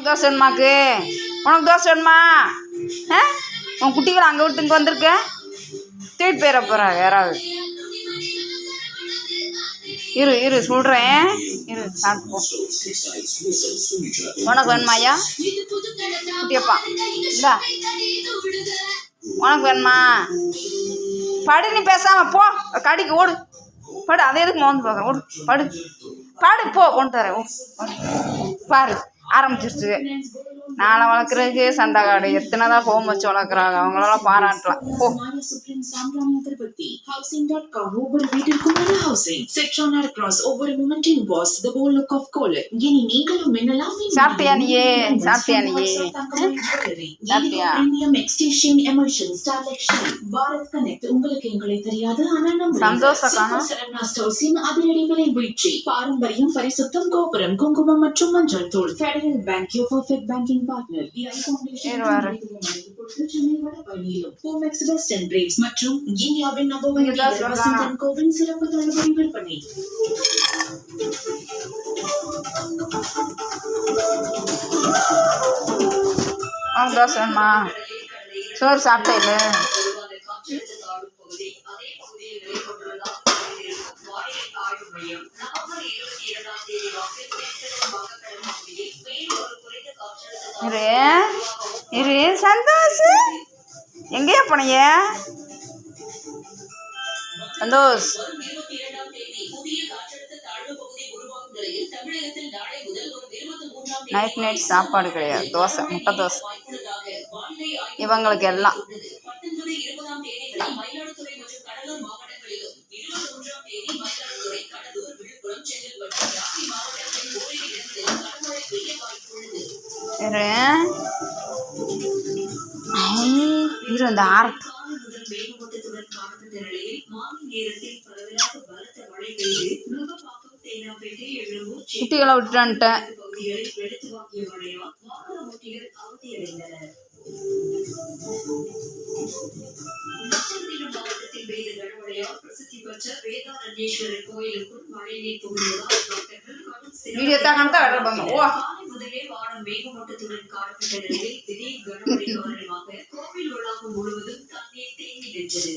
தோசை வேணுமாக்கு? உனக்கு தோசை வேணுமா? உன் குட்டிகளை அங்கே விட்டு இங்கே வந்திருக்க, தூக்கிட்டு போயிட போகிறா யாராவது. இரு சொல்கிறேன், இரு சாப்பிட்டுப்போம். உனக்கு வேணுமா ஐயா? குட்டியப்பா இந்தா, உனக்கு வேணுமா? படு, நீ பேசாம போ, கடைக்கு ஓடு, படு. அதை எதுக்கு மோந்து பார்க்குறேன், ஓடு படு போ, கொண்டு தரேன். ஓ பாரு ஆரம்பிச்சிருச்சு. நாளை வளர்க்குறதுக்கு சண்டை காடு எத்தனை தான் ஹோம் வச்சு வளர்க்குறாங்க, அவங்களெல்லாம் பாராட்டலாம். போ. ஒவ்வொரு வீட்டிற்கும் ஹவுசிங் செக்ஷன் கிராஸ் ஒவ்வொரு மூமெண்டின் pass the whole look of colour. இனி நீங்களும் என்னலாம் சாப்பிட்டியா நீயே? சாப்பிட்டியா? பிரீமியம் எக்ஸ்டென்ஷன் எமல்ஷன் ஸ்டைலக்ஷன் பாரத் கனெக்ட். உங்களுக்கு எங்களை தெரியாது, ஆனா நம்ம சந்தோஷம் அதிரடி விலை வீழ்ச்சி, பாரம்பரியம், பரிசுத்தம், கோபுரம், குங்குமம் மற்றும் மஞ்சள் தூள். Federal Bank, your perfect banking partner. The Eye Foundation Chennai வடபழனியிலும் ஹோமெக்ஸ் வெஸ்ட் அண்ட் பிரேவ்ஸ் மற்றும் இந்தியாவின் நம்பர் 1 வசந்தன் கோவின் சிறப்பு தள்ளுபடி விற்பனை. தோசை வேணுமா? சோறு சாப்பிட்டே இல்லை. இரு சந்தோஷ், எங்கேயா போனீங்க சந்தோஷ்? நைட் சாப்பாடு கிடையாது, தோசை, முட்டை தோசை இவங்களுக்கு எல்லாம். இரு இந்த ஆரத்து குட்டிகளை விட்டுட்டேன். வீடியோ தான் காண்ತಾ வரணும். ஓ முதலே வானம் மேகமூட்டத்துடன் காணப்பட்ட நிலையில் திடீர் கனமழை காரணமாக கோவில் வளாகம் முழுவதும் தண்ணீர் தேங்கி நின்றது.